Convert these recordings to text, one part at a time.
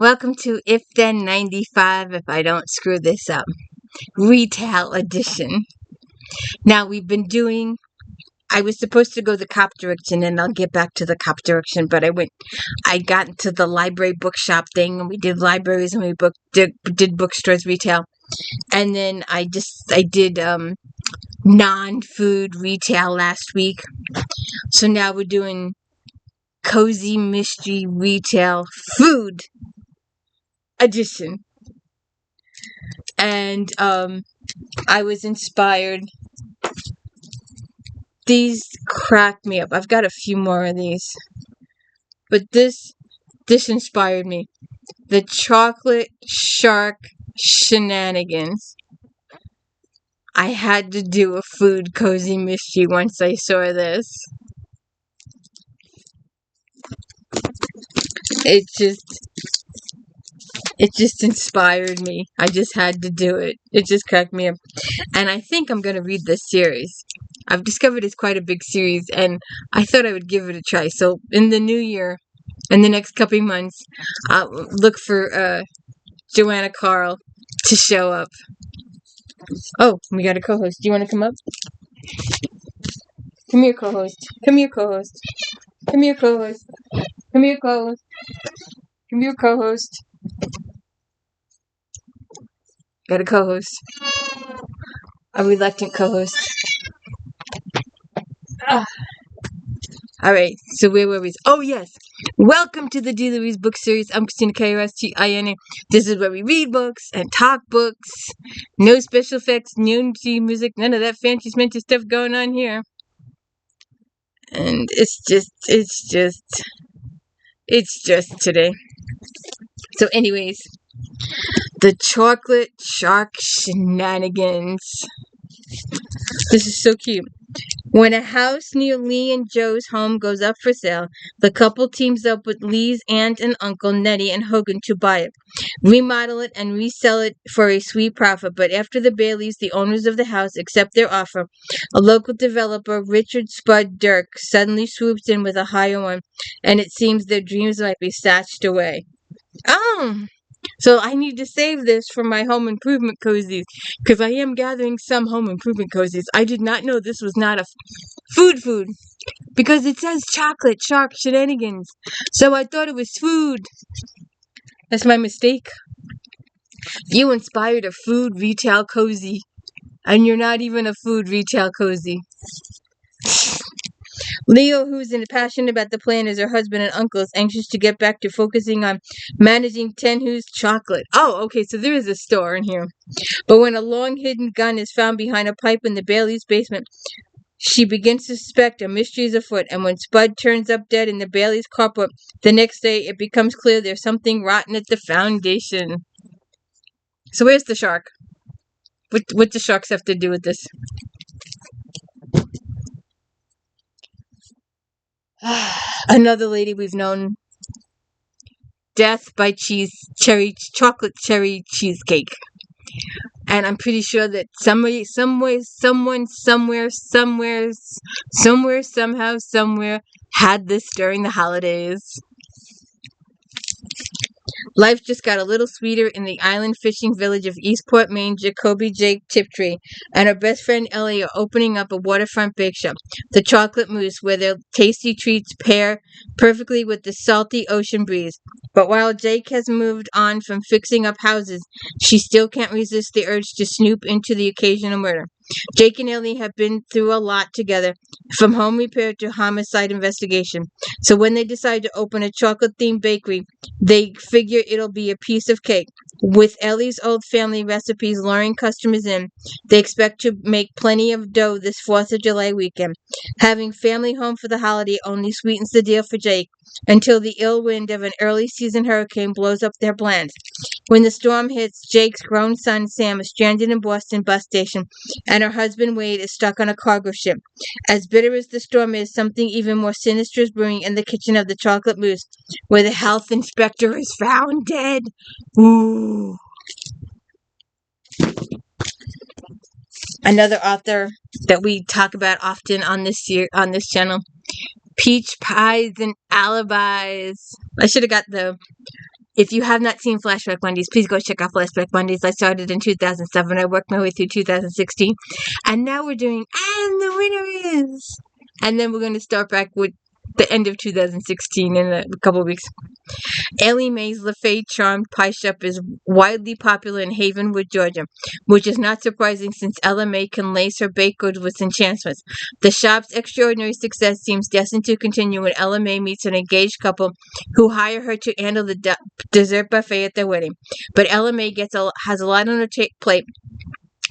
Welcome to If Then 95, if I don't screw this up. Retail edition. Now, I was supposed to go the cop direction, and I'll get back to the cop direction, but I got into the library bookshop thing, and we did libraries, and we did bookstores retail. And then I did non-food retail last week. So now we're doing cozy mystery retail food edition. And I was inspired. These crack me up. I've got a few more of these. But this inspired me. The chocolate shark shenanigans. I had to do a food cozy mystery once I saw this. It just inspired me. I just had to do it. It just cracked me up. And I think I'm going to read this series. I've discovered it's quite a big series, and I thought I would give it a try. So in the new year, in the next couple of months, I'll look for Joanna Carl to show up. Oh, we got a co-host. Do you want to come up? Come here, co-host. Come here, co-host. Come here, co-host. Come here, co-host. Come here, co-host. Got a co-host. A reluctant co-host. All right, so where were we? Oh, yes. Welcome to the D. Louise book series. I'm Christina K-O-S-T-I-N-A. This is where we read books and talk books. No special effects, no music, none of that fancy smancy stuff going on here. And it's just today. So anyways, the chocolate shark shenanigans. This is so cute. When a house near Lee and Joe's home goes up for sale, the couple teams up with Lee's aunt and uncle, Nettie and Hogan, to buy it, remodel it, and resell it for a sweet profit. But after the Baileys, the owners of the house, accept their offer, a local developer, Richard Spud Dirk, suddenly swoops in with a higher one, and it seems their dreams might be snatched away. Oh! So I need to save this for my home improvement cozies, because I am gathering some home improvement cozies. I did not know this was not a food, because it says chocolate shark shenanigans. So I thought it was food. That's my mistake. You inspired a food retail cozy, and you're not even a food retail cozy. Leo, who's passionate about the plan as her husband and uncle, is anxious to get back to focusing on managing Tenhu's chocolate. Oh, okay, so there is a store in here. But when a long-hidden gun is found behind a pipe in the Bailey's basement, she begins to suspect a mystery is afoot, and when Spud turns up dead in the Bailey's carport the next day, it becomes clear there's something rotten at the foundation. So where's the shark? What do sharks have to do with this? Another lady we've known. Death by chocolate cherry cheesecake. And I'm pretty sure that someone, somewhere, somehow, somewhere had this during the holidays. Life just got a little sweeter in the island fishing village of Eastport, Maine. Jacoby, Jake, Tiptree, and her best friend Ellie are opening up a waterfront bake shop, the Chocolate Moose, where their tasty treats pair perfectly with the salty ocean breeze. But while Jake has moved on from fixing up houses, she still can't resist the urge to snoop into the occasional murder. Jake and Ellie have been through a lot together, from home repair to homicide investigation. So when they decide to open a chocolate-themed bakery, they figure it'll be a piece of cake. With Ellie's old family recipes luring customers in, they expect to make plenty of dough this 4th of July weekend. Having family home for the holiday only sweetens the deal for Jake, until the ill wind of an early-season hurricane blows up their plans. When the storm hits, Jake's grown son Sam is stranded in Boston bus station, and her husband Wade is stuck on a cargo ship. As bitter as the storm is, something even more sinister is brewing in the kitchen of the Chocolate Moose, where the health inspector is found dead. Ooh. Another author that we talk about often on this channel, Peach Pies and Alibis. I should have got the If you have not seen Flashback Mondays, please go check out Flashback Mondays. I started in 2007. I worked my way through 2016. And now we're doing, and the winner is. And then we're going to start back with the end of 2016 in a couple of weeks. Ellie Mae's LaFay Charmed Pie Shop is widely popular in Havenwood, Georgia, which is not surprising since Ella Mae can lace her baked goods with enchantments. The shop's extraordinary success seems destined to continue when Ella Mae meets an engaged couple who hire her to handle the dessert buffet at their wedding. But Ella Mae has a lot on her plate.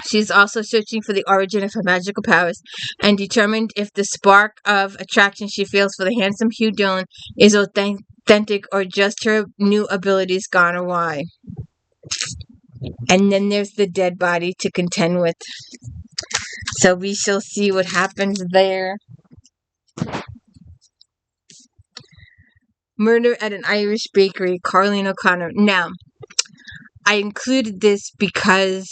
She's also searching for the origin of her magical powers and determined if the spark of attraction she feels for the handsome Hugh Dillon is authentic or just her new abilities gone awry. And then there's the dead body to contend with. So we shall see what happens there. Murder at an Irish bakery, Carleen O'Connor. Now, I included this because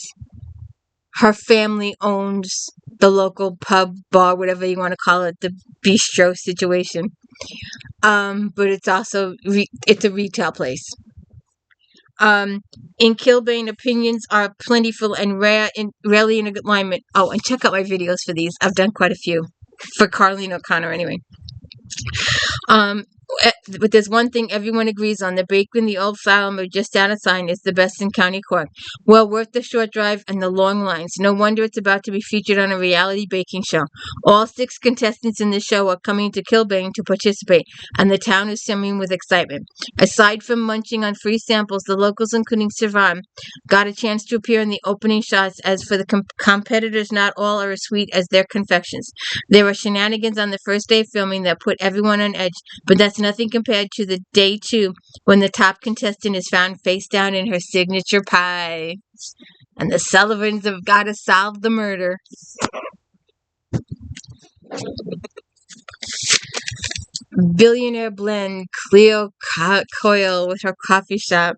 her family owns the local pub, bar, whatever you want to call it, the bistro situation. But it's also it's a retail place. In Kilbane, opinions are plentiful and rarely in alignment. Oh, and check out my videos for these. I've done quite a few for Carleen O'Connor, anyway. But there's one thing everyone agrees on: the bakery in the Old Flower Mill just down a sign is the best in County Cork. Well worth the short drive and the long lines. No wonder it's about to be featured on a reality baking show. All 6 contestants in the show are coming to Kilbane to participate, and the town is swimming with excitement. Aside from munching on free samples, the locals, including Sivan, got a chance to appear in the opening shots. As for the competitors, not all are as sweet as their confections. There were shenanigans on the first day of filming that put everyone on edge, but that's nothing compared to the day 2 when the top contestant is found face down in her signature pie. And the Sullivans have got to solve the murder. Billionaire blend, Cleo Coyle with her coffee shop.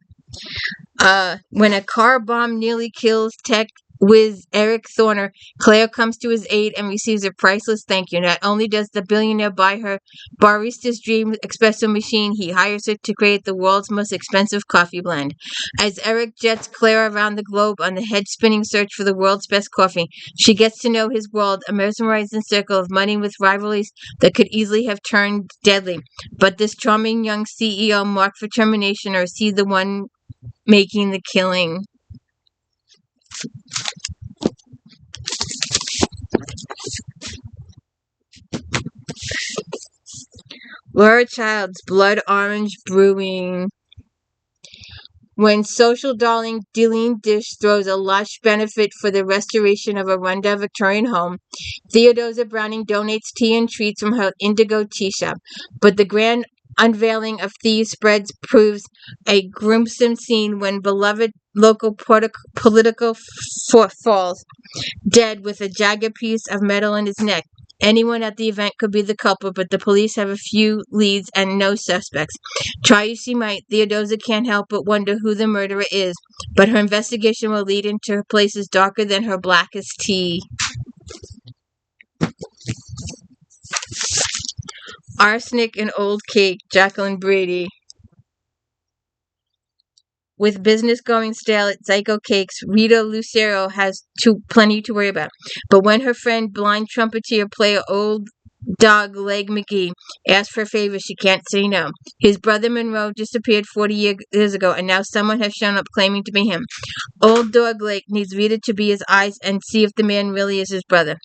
When a car bomb nearly kills tech whiz Eric Thorner, Cleo comes to his aid and receives a priceless thank you. Not only does the billionaire buy her Barista's dream espresso machine, he hires her to create the world's most expensive coffee blend. As Eric jets Cleo around the globe on the head-spinning search for the world's best coffee, she gets to know his world, a mesmerizing circle of money with rivalries that could easily have turned deadly. But this charming young CEO marked for termination, or is he the one making the killing? Laura Child's Blood Orange Brewing. When social darling Delany Dish throws a lush benefit for the restoration of a rundown Victorian home, Theodosia Browning donates tea and treats from her Indigo Tea Shop. But the grand unveiling of Thieves' Spreads proves a gruesome scene when beloved local political falls dead with a jagged piece of metal in his neck. Anyone at the event could be the culprit, but the police have a few leads and no suspects. Try as she might, Theodosia can't help but wonder who the murderer is, but her investigation will lead into places darker than her blackest tea. Arsenic and Old Cake, Jacklyn Brady. With business going stale at Zyko Cakes, Rita Lucero has plenty to worry about. But when her friend, blind trumpeter player Old Dog Leg McGee, asks for a favor, she can't say no. His brother Monroe disappeared 40 years ago, and now someone has shown up claiming to be him. Old Dog Leg needs Rita to be his eyes and see if the man really is his brother.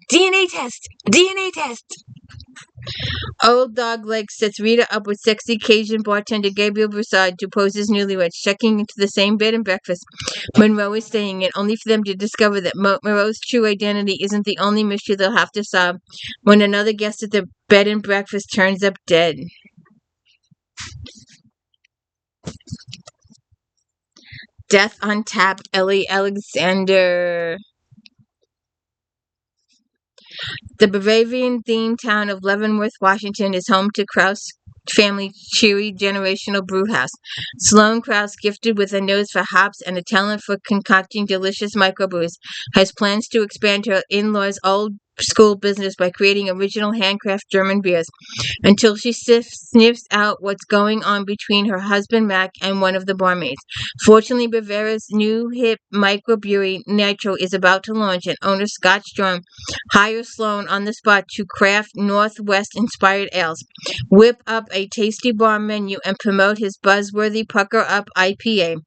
DNA test! DNA test! Old Dog Leg sets Rita up with sexy Cajun bartender Gabriel Broussard to pose as newlyweds, checking into the same bed and breakfast Monroe is staying in, only for them to discover that Monroe's true identity isn't the only mystery they'll have to solve when another guest at the bed and breakfast turns up dead. Death on Tap, Ellie Alexander. The Bavarian-themed town of Leavenworth, Washington is home to Krause family cheery generational brew house. Sloane Krause, gifted with a nose for hops and a talent for concocting delicious microbrews, has plans to expand her in-laws' old school business by creating original handcraft German beers until she sniffs out what's going on between her husband Mac and one of the barmaids. Fortunately, Bavaria's new hip microbrewery Nitro is about to launch, and owner Scott Strong hires Sloane on the spot to craft Northwest-inspired ales, whip up a tasty bar menu, and promote his buzzworthy Pucker Up IPA.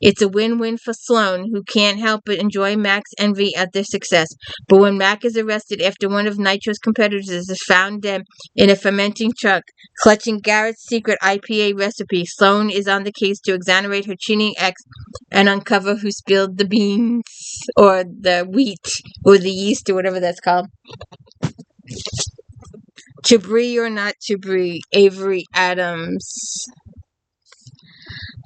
It's a win-win for Sloane, who can't help but enjoy Mac's envy at their success. But when Mac is arrested after one of Nitro's competitors is found dead in a fermenting truck, clutching Garrett's secret IPA recipe, Sloane is on the case to exonerate her cheating ex and uncover who spilled the beans, or the wheat, or the yeast, or whatever that's called. To brie or not to brie, Avery Adams.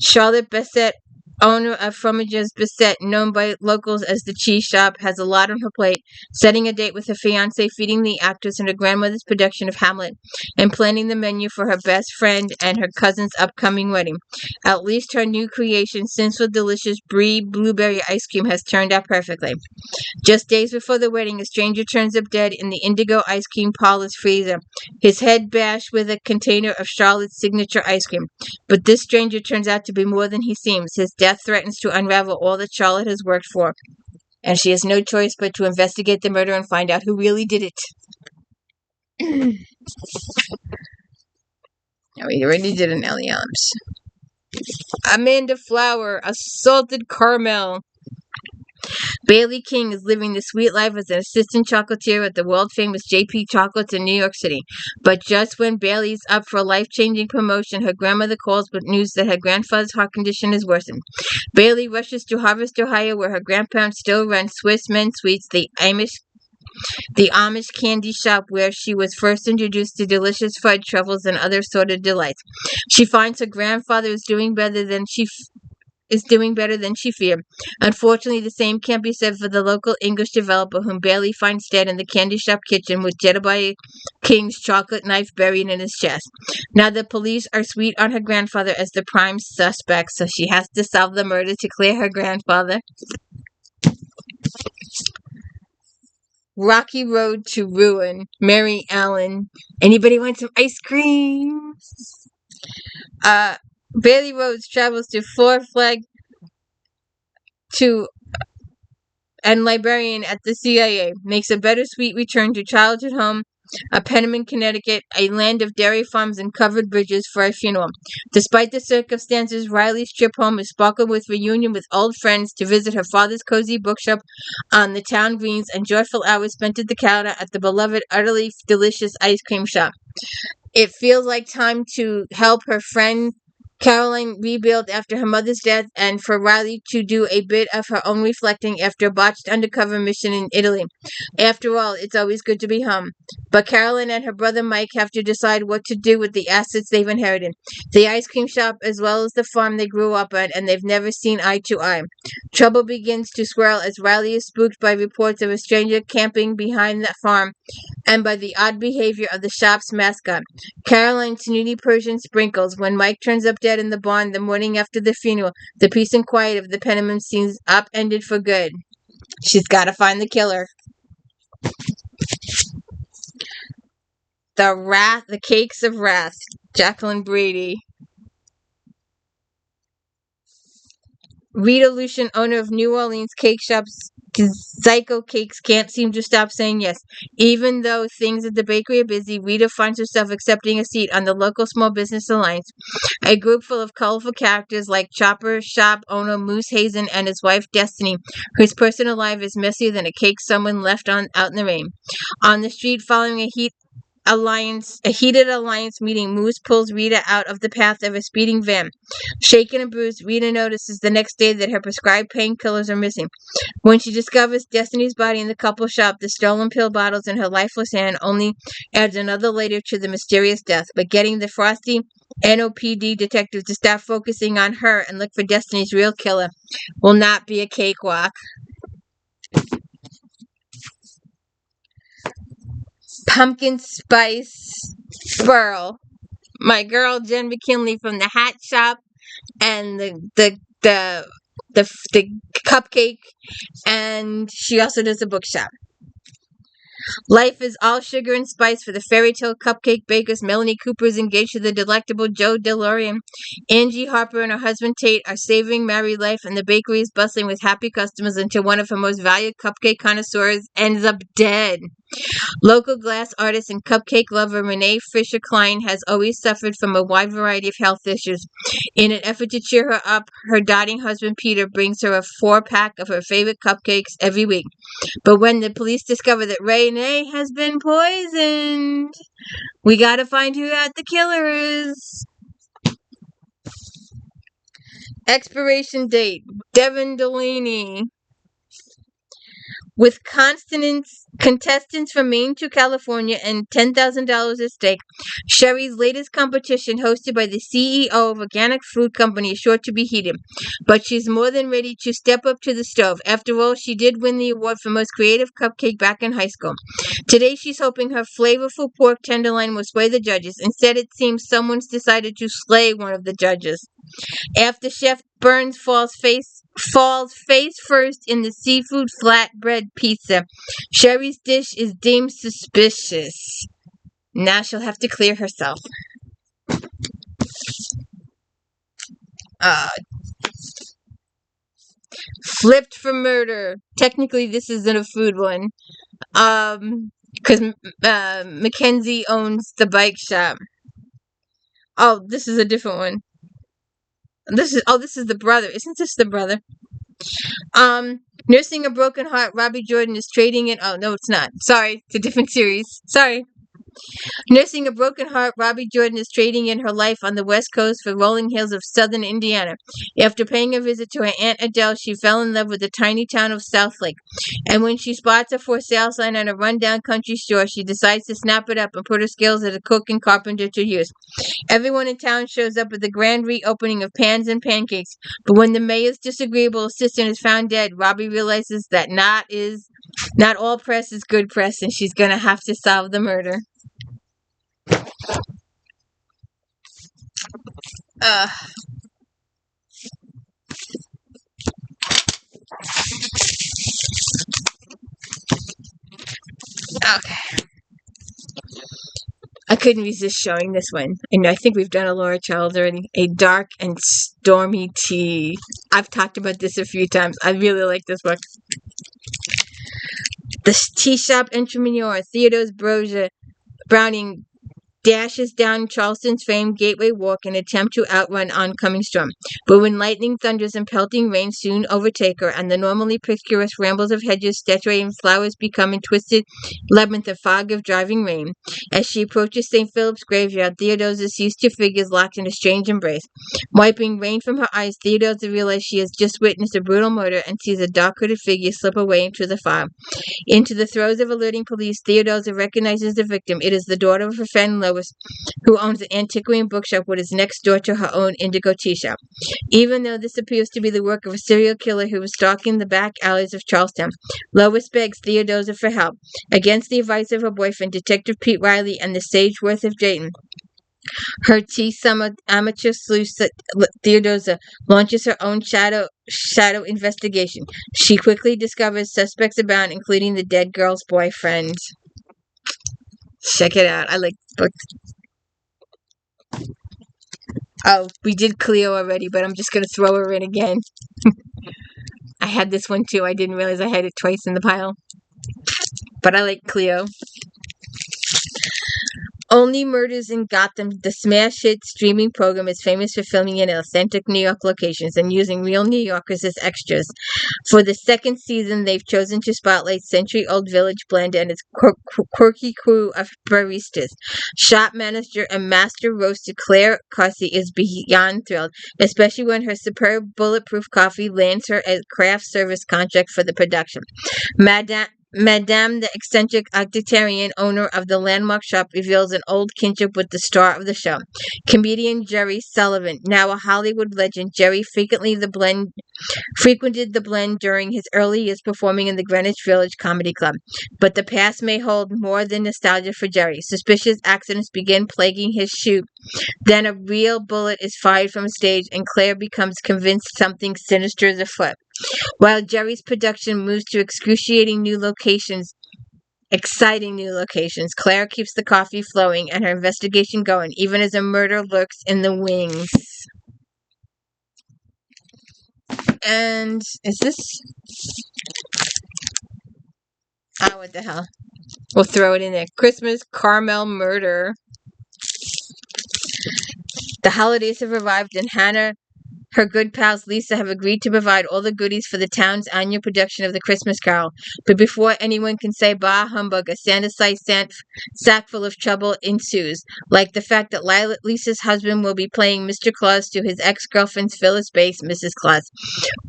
Charlotte Bessette, owner of Fromages Bessette, known by locals as the Cheese Shop, has a lot on her plate, setting a date with her fiancé, feeding the actress in her grandmother's production of Hamlet, and planning the menu for her best friend and her cousin's upcoming wedding. At least her new creation, Sensual Delicious Brie Blueberry Ice Cream, has turned out perfectly. Just days before the wedding, a stranger turns up dead in the Indigo Ice Cream parlor's freezer, his head bashed with a container of Charlotte's signature ice cream. But this stranger turns out to be more than he seems. His death threatens to unravel all that Charlotte has worked for, and she has no choice but to investigate the murder and find out who really did it. Now, we already did an Ellie Adams. Amanda Flower, assaulted Carmel. Bailey King is living the sweet life as an assistant chocolatier at the world-famous JP Chocolates in New York City. But just when Bailey's up for a life-changing promotion, her grandmother calls with news that her grandfather's heart condition has worsened. Bailey rushes to Harvest, Ohio, where her grandparents still run Swiss Men Sweets, the Amish candy shop where she was first introduced to delicious fudge, truffles, and other assorted delights. She finds her grandfather is doing better than she feared. Unfortunately, the same can't be said for the local English developer whom Bailey finds dead in the candy shop kitchen with Jedediah King's chocolate knife buried in his chest. Now the police are sweet on her grandfather as the prime suspect, so she has to solve the murder to clear her grandfather. Rocky Road to Ruin, Mary Allen. Anybody want some ice cream? Bailey Rhodes travels to Four Flag and librarian at the CIA, makes a bittersweet return to childhood home, Penniman, Connecticut, a land of dairy farms and covered bridges, for a funeral. Despite the circumstances, Riley's trip home is sparkled with reunion with old friends to visit her father's cozy bookshop on the town greens and joyful hours spent at the counter at the beloved, utterly delicious ice cream shop. It feels like time to help her friend Caroline rebuild after her mother's death, and for Riley to do a bit of her own reflecting after a botched undercover mission in Italy. After all, it's always good to be home. But Caroline and her brother Mike have to decide what to do with the assets they've inherited. The ice cream shop as well as the farm they grew up at, and they've never seen eye to eye. Trouble begins to swirl as Riley is spooked by reports of a stranger camping behind the farm and by the odd behavior of the shop's mascot, Caroline's snooty Persian Sprinkles. When Mike turns up dead in the barn the morning after the funeral, the peace and quiet of the Penniman seems upended for good. She's got to find the killer. The Cakes of Wrath, Jacklyn Brady. Rita Lucian, owner of New Orleans cake shops Psycho Cakes, can't seem to stop saying yes. Even though things at the bakery are busy, Rita finds herself accepting a seat on the local Small Business Alliance, a group full of colorful characters like Chopper Shop owner Moose Hazen and his wife Destiny, whose personal life is messier than a cake someone left out in the rain. On the street, following a heated alliance meeting, Moose pulls Rita out of the path of a speeding van. Shaken and bruised, Rita notices the next day that her prescribed painkillers are missing. When she discovers Destiny's body in the couple shop, the stolen pill bottles in her lifeless hand only adds another layer to the mysterious death. But getting the frosty NOPD detective to stop focusing on her and look for Destiny's real killer will not be a cakewalk. pumpkin spice swirl. My girl Jen McKinley from the hat shop and the cupcake, and she also does a bookshop. Life is all sugar and spice for the fairy tale cupcake bakers. Melanie Cooper is engaged to the delectable Joe DeLorean. Angie Harper and her husband Tate are savoring married life, and the bakery is bustling with happy customers until one of her most valued cupcake connoisseurs ends up dead. Local glass artist and cupcake lover Renee Fisher-Klein has always suffered from a wide variety of health issues. In an effort to cheer her up, her doting husband Peter brings her a 4-pack of her favorite cupcakes every week. But when the police discover that Renee has been poisoned, we gotta find who the killer is. Expiration date: Devon Delany. With contestants from Maine to California and $10,000 at stake, Sherry's latest competition, hosted by the CEO of organic food company, is sure to be heated. But she's more than ready to step up to the stove. After all, she did win the award for most creative cupcake back in high school. Today, she's hoping her flavorful pork tenderloin will sway the judges. Instead, it seems someone's decided to slay one of the judges. After Chef Burns falls face first in the seafood flatbread pizza, Sherry's dish is deemed suspicious. Now she'll have to clear herself. Flipped for murder. Technically, this isn't a food one. Because Mackenzie owns the bike shop. Oh, this is a different one. This is the brother. Isn't this the brother? Nursing a broken heart, Robbie Jordan is trading in. Oh, no, it's not. Sorry, it's a different series. Sorry. Nursing a broken heart, Robbie Jordan is trading in her life on the West Coast for rolling hills of southern Indiana. After paying a visit to her Aunt Adele, she fell in love with the tiny town of Southlake. And when she spots a for sale sign on a rundown country store, she decides to snap it up and put her skills as a cook and carpenter to use. Everyone in town shows up at the grand reopening of Pans and Pancakes, but when the mayor's disagreeable assistant is found dead, Robbie realizes that not all press is good press, and she's gonna have to solve the murder. Okay. I couldn't resist showing this one. And I think we've done a Laura Child already. A Dark and Stormy Tea. I've talked about this a few times. I really like this book. The tea shop entrepreneur Theodore Browning dashes down Charleston's famed Gateway Walk in an attempt to outrun oncoming storm. But when lightning thunders and pelting rain soon overtake her, and the normally picturesque rambles of hedges, statuary, and flowers become a twisted labyrinth of fog of driving rain, as she approaches St. Philip's graveyard, Theodosia sees two figures locked in a strange embrace. Wiping rain from her eyes, Theodosia realizes she has just witnessed a brutal murder and sees a dark-hooded figure slip away into the fog. Into the throes of alerting police, Theodosia recognizes the victim. It is the daughter of her friend Lois, who owns an antiquarian bookshop what is next door to her own indigo tea shop. Even though this appears to be the work of a serial killer who was stalking the back alleys of Charlestown, Lois begs Theodosia for help. Against the advice of her boyfriend, Detective Pete Riley, and the sage Worth of Dayton, her T-Summer amateur sleuth Theodosia launches her own shadow investigation. She quickly discovers suspects abound, including the dead girl's boyfriend. Check it out. I like this book. Oh, we did Cleo already, but I'm just going to throw her in again. I had this one too. I didn't realize I had it twice in the pile. But I like Cleo. Only Murders in Gotham, the smash hit streaming program, is famous for filming in authentic New York locations and using real New Yorkers as extras. For the second season, they've chosen to spotlight century-old Village Blend and its quirky crew of baristas. Shop manager and master roaster Claire Cussy is beyond thrilled, especially when her superb bulletproof coffee lands her a craft service contract for the production. Madame, the eccentric octogenarian owner of the landmark shop, reveals an old kinship with the star of the show, comedian Jerry Sullivan. Now a Hollywood legend, Jerry frequented the blend during his early years performing in the Greenwich Village Comedy Club. But the past may hold more than nostalgia for Jerry. Suspicious accidents begin plaguing his shoot. Then a real bullet is fired from stage, and Claire becomes convinced something sinister is afoot. While Jerry's production moves to exciting new locations, Claire keeps the coffee flowing and her investigation going, even as a murder lurks in the wings. And is this? What the hell? We'll throw it in there. Christmas Carmel murder. The holidays have arrived, and Hannah, her good pals Lisa, have agreed to provide all the goodies for the town's annual production of the Christmas Carol. But before anyone can say bah humbug, a Santa-sized sack full of trouble ensues, like the fact that Lisa's husband will be playing Mr. Claus to his ex-girlfriend's Phyllis-based Mrs. Claus,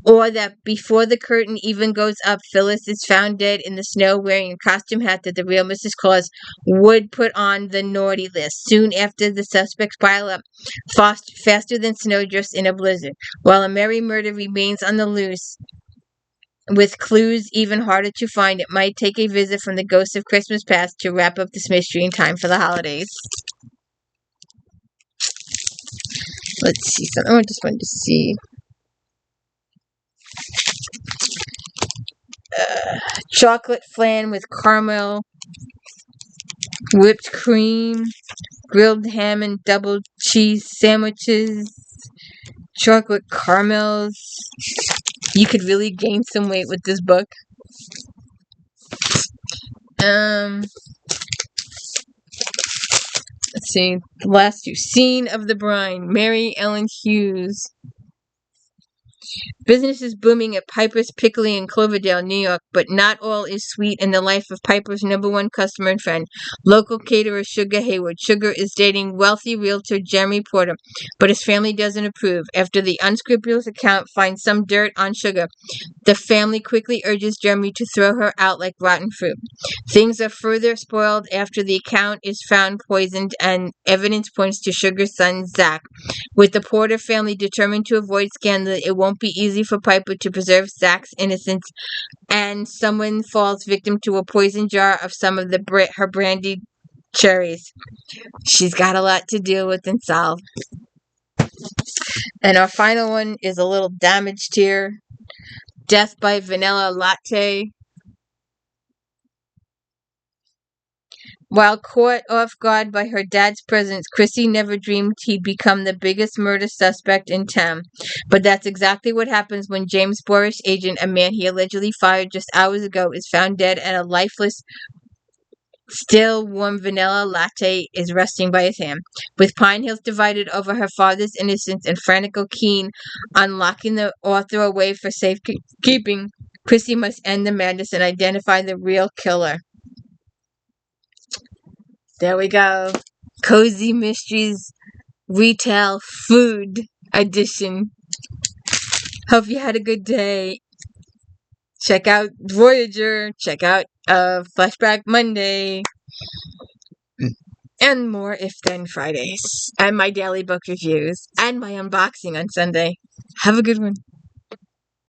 or that before the curtain even goes up, Phyllis is found dead in the snow wearing a costume hat that the real Mrs. Claus would put on the naughty list. Soon after, the suspects pile up faster than snowdrifts in a blizzard, while a merry murder remains on the loose, with clues even harder to find. It might take a visit from the ghost of Christmas past to wrap up this mystery in time for the holidays. Let's see something. I just wanted to see. Chocolate flan with caramel, whipped cream, grilled ham and double cheese sandwiches, chocolate caramels. You could really gain some weight with this book. Let's see. The last two. Scene of the Brine. Meri Ellen Hughes. Business is booming at Piper's Pickle in Cloverdale, New York, but not all is sweet in the life of Piper's #1 customer and friend, local caterer Sugar Hayward. Sugar is dating wealthy realtor Jeremy Porter, but his family doesn't approve. After the unscrupulous account finds some dirt on Sugar, the family quickly urges Jeremy to throw her out like rotten fruit. Things are further spoiled after the account is found poisoned, and evidence points to Sugar's son, Zach. With the Porter family determined to avoid scandal, it won't be easy for Piper to preserve Zach's innocence, and someone falls victim to a poison jar of some of her brandied cherries. She's got a lot to deal with and solve. And our final one is a little damaged here. Death by Vanilla Latte. While caught off guard by her dad's presence, Chrissy never dreamed he'd become the biggest murder suspect in town. But that's exactly what happens when James Borish agent, a man he allegedly fired just hours ago, is found dead and a lifeless, still warm vanilla latte is resting by his hand. With Pine Hills divided over her father's innocence and Frantico keen on locking the author away for safekeeping, Chrissy must end the madness and identify the real killer. There we go. Cozy Mysteries Retail Food Edition. Hope you had a good day. Check out Voyager. Check out Flashback Monday. And more If Then Fridays. And my daily book reviews. And my unboxing on Sunday. Have a good one.